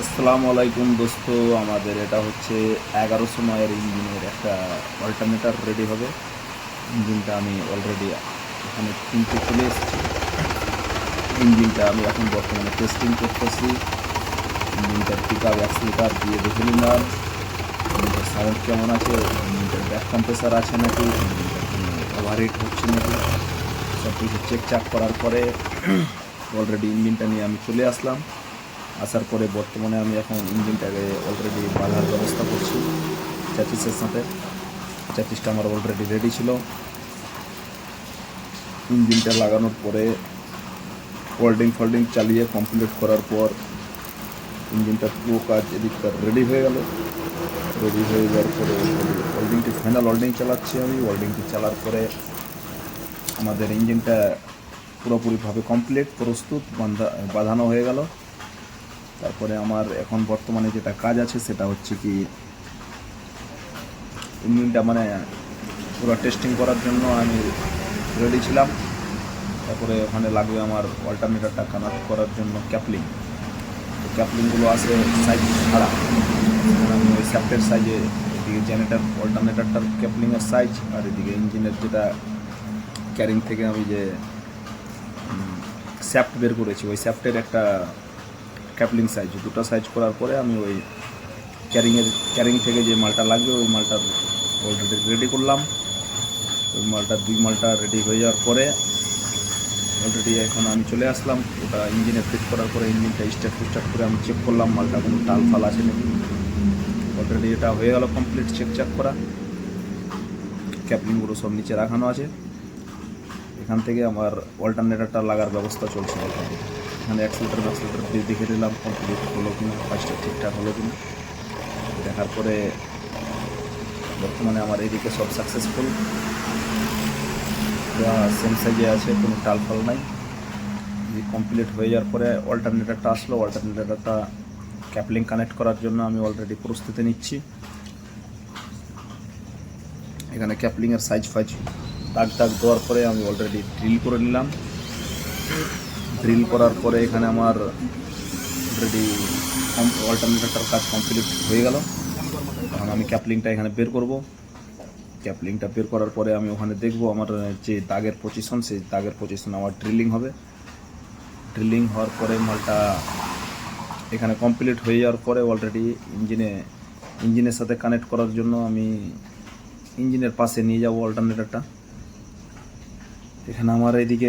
আসসালামু আলাইকুম দোস্ত, আমাদের এটা হচ্ছে 1109 ইঞ্জিনের একটা অল্টারনেটর রেডি হবে। ইঞ্জিনটা আমি অলরেডি এখানে কিনতে চলে এসেছি। ইঞ্জিনটা আমি এখন বর্তমানে টেস্টিং করতেছি। ইঞ্জিনটার পিক আপ অ্যাক্সিলেটার দিয়ে দেখে নিলাম ইঞ্জিনটার সাউন্ড কেমন আছে, ইঞ্জিনটার ব্যাক কম্প্রেসার আছে নাকি, ইঞ্জিনটার কোনো ওভারহিট হচ্ছে নাকি, সব কিছু চেক করার পরে অলরেডি ইঞ্জিনটা নিয়ে আমি চলে আসলাম। আসার পরে বর্তমানে আমি এখন ইঞ্জিনটাকে অলরেডি বাঁধার ব্যবস্থা করছি চ্যাচিসের সাথে। চ্যাচিসটা আমার অলরেডি রেডি ছিল। ইঞ্জিনটা লাগানোর পরে ওয়েল্ডিং চালিয়ে কমপ্লিট করার পর ইঞ্জিনটার পুরো কাজ এদিককার রেডি হয়ে গেল। রেডি হয়ে যাওয়ার পরে ওয়েল্ডিংটি ফাইনাল ওয়েল্ডিং চালাচ্ছি আমি। ওয়েল্ডিংটি চালার পরে আমাদের ইঞ্জিনটা পুরোপুরিভাবে কমপ্লিট প্রস্তুত বাঁধানো হয়ে গেল। তারপরে আমার এখন বর্তমানে যেটা কাজ আছে সেটা হচ্ছে কি ইঞ্জিনটা পুরো টেস্টিং করার জন্য আমি রেডি ছিলাম। তারপরে ওখানে লাগবে আমার অল্টারনেটরটা কানেক্ট করার জন্য ক্যাপলিং। তো ক্যাপলিংগুলো আছে সাইজ ছাড়া, আমি ওই স্যাপ্টের সাইজে এদিকে জেনারেটার অল্টারনেটরটার ক্যাপলিংয়ের সাইজ আর এদিকে ইঞ্জিনের যেটা ক্যারিং থেকে আমি যে স্যাপ্ট বের করেছি ওই স্যাপ্টের একটা ক্যাপলিং সাইজ, দুটো সাইজ করার পরে আমি ওই ক্যারিং থেকে যে মালটা লাগবে ওই মালটা অলরেডি রেডি করলাম। ওই দুই মালটা রেডি হয়ে যাওয়ার পরে অলরেডি এখন আমি চলে আসলাম। ওটা ইঞ্জিনে ফিট করার পরে ইঞ্জিনটা স্টার্ট করে আমি চেক করলাম মালটা কোনো টাল ফাল আছে নাকি। অলরেডি এটা হয়ে গেল কমপ্লিট চেক করা। ক্যাপলিংগুলো সব নিচে রাখানো আছে। এখান থেকে আমার অল্টারনেটরটা লাগার ব্যবস্থা চলছে। এখানে অ্যাক্সিলেটর দিয়ে দেখে দিলাম কমপ্লিট হলো কিনা, কাজটা ঠিকঠাক হলো কিনা। দেখার পরে বর্তমানে আমার এদিকে সব সাকসেসফুল, সেম সাইজে আছে, কোনো টালফাল নাই। কমপ্লিট হয়ে যাওয়ার পরে অল্টারনেটরটা আসলো। অল্টারনেটরটা ক্যাপলিং কানেক্ট করার জন্য আমি অলরেডি প্রস্তুতি নিচ্ছি। এখানে ক্যাপলিংয়ের সাইজ দাগ দেওয়ার পরে আমি অলরেডি ড্রিল করে নিলাম। ড্রিল করার পরে এখানে আমার অলরেডি অল্টারনেটরটার কাজ কমপ্লিট হয়ে গেল। এখন আমি ক্যাপলিংটা এখানে বের করব। ক্যাপলিংটা বের করার পরে আমি ওখানে দেখব আমার যে দাগের পজিশন, সেই দাগের পজিশন আমার ড্রিলিং হবে। ড্রিলিং হওয়ার পরে মালটা এখানে কমপ্লিট হয়ে যাওয়ার পরে অলরেডি ইঞ্জিনের সাথে কানেক্ট করার জন্য আমি ইঞ্জিনের পাশে নিয়ে যাব অল্টারনেটরটা। এখানে আমার এইদিকে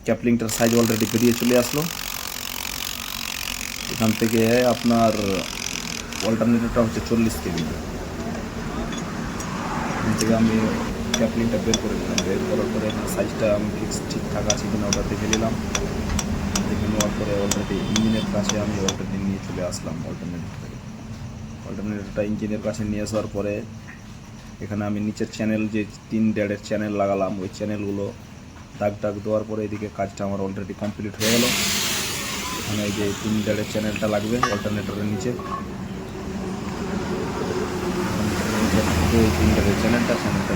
ক্যাপলিংটার সাইজ অলরেডি বেরিয়ে চলে আসলো। এখান থেকে আপনার অল্টারনেটরটা হচ্ছে 40 কেবি। এখান থেকে আমি ক্যাপলিংটা বের করে দিলাম। বের করার পরে এখানে সাইজটা আমি ঠিকঠাক আছে কিনা ওটা দেখে নিলাম। দেখে নেওয়ার পরে অলরেডি ইঞ্জিনের কাছে আমি অলরেডি নিয়ে চলে আসলাম অল্টারনেটরটা ইঞ্জিনের কাছে নিয়ে আসার পরে এখানে আমি নিচের চ্যানেল যে 3.5 চ্যানেল লাগালাম ওই চ্যানেলগুলো দাগ দেওয়ার পরে এদিকে কাজটা আমার অলরেডি কমপ্লিট হয়ে গেল। এখানে এই যে 3.5 চ্যানেলটা লাগবে অল্টারনেটরের নিচে, এই 3.5 চ্যানেলটা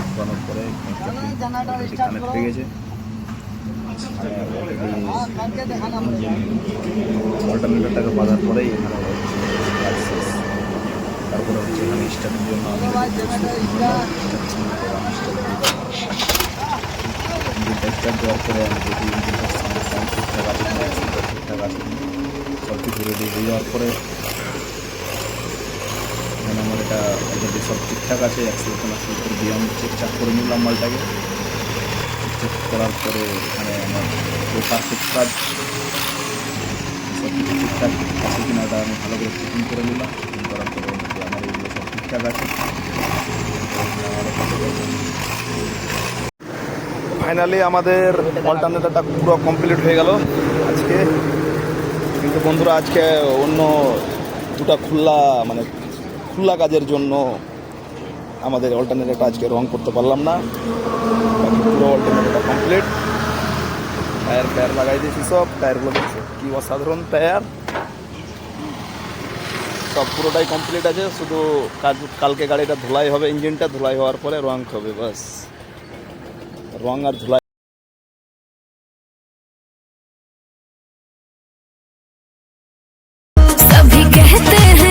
ঢোকানোর পরে কানেক্ট হয়ে গেছে। অল্টারনেটরটাকে বাঁধার পরেই এখানে কাজ শেষ। তারপরে হচ্ছে এখানে স্টার্টের জন্য স্টার্ট দেওয়ার পরে আমি দেখি ইঞ্জিনটার সাউন্ড ঠিকঠাক আছে কিনা, অ্যাক্সিলেটর ঠিকঠাক আছে কিনা, সব কিছু রেডি হয়ে যাওয়ার পরে এখানে আমার এটা অলরেডি সব ঠিকঠাক আছে। অ্যাক্সিলেটর দিয়ে আমি চেক করে নিলাম মালটাকে। চেক করার পরে এখানে আমার পারফেক্ট কাজ সব কিছু ঠিকঠাক আছে কিনা ওটা আমি ভালো করে চেকিং করে নিলাম। চেকিং করার পরে অলরেডি আমার এইগুলো সব ঠিকঠাক আছে। ফাইনালি আমাদের অল্টারনেটরটা পুরো কমপ্লিট হয়ে গেল আজকে। কিন্তু বন্ধুরা আজকে অন্য দুটা খোলা কাজের জন্য আমাদের অল্টারনেটরটা আজকে রং করতে পারলাম না। বাকি পুরো অল্টারনেটরটা কমপ্লিট। টায়ার লাগাই দিয়েছি, সব টায়ারগুলো দেখছে কি অসাধারণ টায়ার, সব পুরোটাই কমপ্লিট আছে। শুধু কালকে গাড়িটা ধুলাই হবে, ইঞ্জিনটা ধুলাই হওয়ার পরে রং হবে, বাস রং আর ধুলাই। कहते हैं